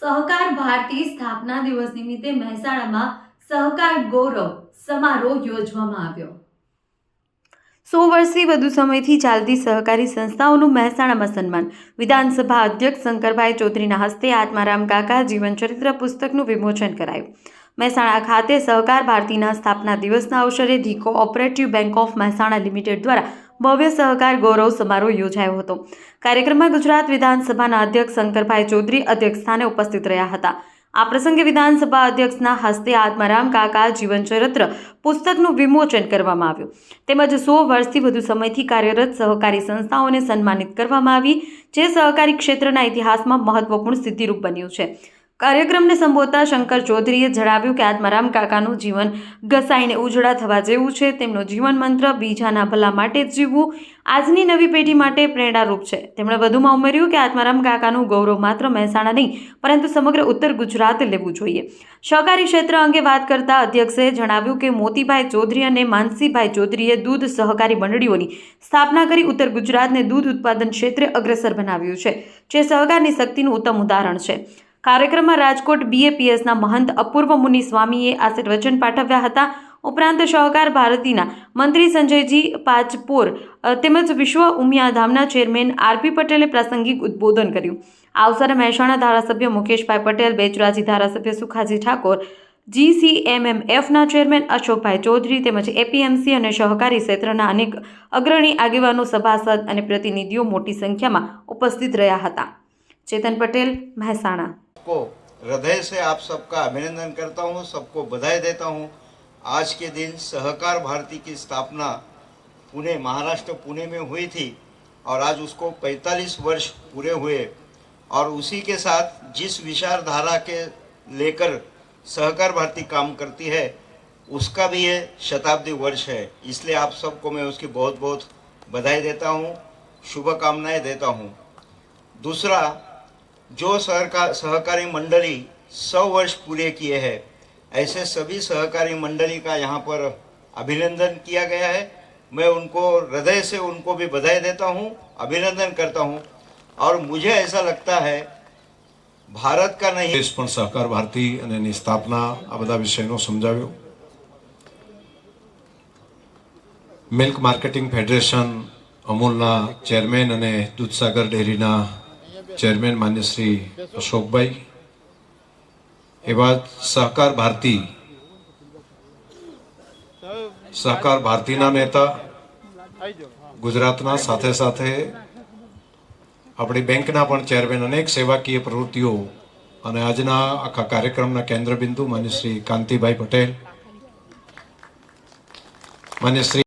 સહકાર ભારતી સ્થાપના દિવસ નિમિત્તે મહેસાણામાં સહકાર ગૌરવ સમારોહ યોજવામાં આવ્યો। 100 વર્ષથી વધુ સમયથી ચાલતી સહકારી સંસ્થાઓનું મહેસાણામાં સન્માન। વિધાનસભા અધ્યક્ષ શંકરભાઈ ચૌધરીના હસ્તે આત્મારામ કાકા જીવનચરિત્ર પુસ્તકનું વિમોચન કરાયું। મહેસાણા ખાતે સહકાર ભારતીના સ્થાપના દિવસના અવસરે the cooperative bank of Mehsana limited દ્વારા ભવ્ય સહકાર ગૌરવ સમારોહ યોજાયો હતો। કાર્યક્રમમાં ગુજરાત વિધાનસભાના અધ્યક્ષ શંકરભાઈ ચૌધરી અધ્યક્ષ સ્થાને ઉપસ્થિત રહ્યા હતા। આ પ્રસંગે વિધાનસભા અધ્યક્ષના હસ્તે આત્મારામ કાકા જીવનચરિત્ર પુસ્તકનું વિમોચન કરવામાં આવ્યું તેમજ 100 વર્ષથી વધુ સમયથી કાર્યરત સહકારી સંસ્થાઓને સન્માનિત કરવામાં આવી, જે સહકારી ક્ષેત્રના ઇતિહાસમાં મહત્વપૂર્ણ સિદ્ધિરૂપ બન્યું છે। કાર્યક્રમને સંબોધતા શંકર ચૌધરીએ જણાવ્યું કે આત્મારામ કાકાનું જીવન ઘસાઈને ઉજળા થવા જેવું છે। તેમનો જીવન મંત્ર બીજાના ભલા માટે જ જીવવું આજની નવી પેઢી માટે પ્રેરણારૂપ છે। તેમણે વધુમાં ઉમેર્યું કે આત્મારામ કાકાનું ગૌરવ માત્ર મહેસાણા નહીં પરંતુ સમગ્ર ઉત્તર ગુજરાતે લેવું જોઈએ। સહકારી ક્ષેત્ર અંગે વાત કરતા અધ્યક્ષે જણાવ્યું કે મોતીભાઈ ચૌધરી અને માનસીભાઈ ચૌધરીએ દૂધ સહકારી મંડળીઓની સ્થાપના કરી ઉત્તર ગુજરાતને દૂધ ઉત્પાદન ક્ષેત્રે અગ્રેસર બનાવ્યું છે, જે સહકારની શક્તિનું ઉત્તમ ઉદાહરણ છે। કાર્યક્રમમાં રાજકોટ BAPSના મહંત અપૂર્વ મુનિ સ્વામીએ આશીર્વચન પાઠવ્યા હતા। ઉપરાંત સહકાર ભારતીના મંત્રી સંજયજી પાચપોર તેમજ વિશ્વ ઉમિયાધામના ચેરમેન RP પટેલે પ્રાસંગિક ઉદ્બોધન કર્યું। આ અવસરે મહેસાણા ધારાસભ્ય મુકેશભાઈ પટેલ, બેચરાજી ધારાસભ્ય સુખાજી ઠાકોર, GCMMFના ચેરમેન અશોકભાઈ ચૌધરી તેમજ APMC અને સહકારી ક્ષેત્રના અનેક અગ્રણી આગેવાનો, સભાસદ અને પ્રતિનિધિઓ મોટી સંખ્યામાં ઉપસ્થિત રહ્યા હતા। चेतन पटेल, महसाणा। को हृदय से आप सबका अभिनंदन करता हूँ, सबको बधाई देता हूँ। आज के दिन सहकार भारती की स्थापना पुणे, महाराष्ट्र पुणे में हुई थी और आज उसको 45 वर्ष पूरे हुए और उसी के साथ जिस विचारधारा के लेकर सहकार भारती काम करती है उसका भी ये शताब्दी वर्ष है। इसलिए आप सबको मैं उसकी बहुत बहुत बधाई देता हूँ, शुभकामनाएं देता हूँ। दूसरा, जो सहकारी मंडली 100 वर्ष पूरे किए हैं, ऐसे सभी सहकारी मंडली का यहाँ पर अभिनंदन किया गया है। मैं उनको हृदय से उनको भी बधाई देता हूँ, अभिनंदन करता हूँ और मुझे ऐसा लगता है भारत का नहीं देश पण सहकार भारती અને એની સ્થાપના આ બધા વિષયનો સમજાવ્યો। મિલ્ક માર્કેટિંગ ફેડરેશન અમૂલના ચેરમેન અને દૂધસાગર ડેરીના ચેરમેન માન્ય શ્રી અશોકભાઈ, એવા સહકાર ભારતીના નેતા, ગુજરાતના સાથે સાથે આપણી બેંકના પણ ચેરમેન, અનેક સેવાકીય પ્રવૃત્તિઓ અને આજના આખા કાર્યક્રમના કેન્દ્રબિંદુ માન્ય શ્રી કાંતિભાઈ પટેલ, માન્ય શ્રી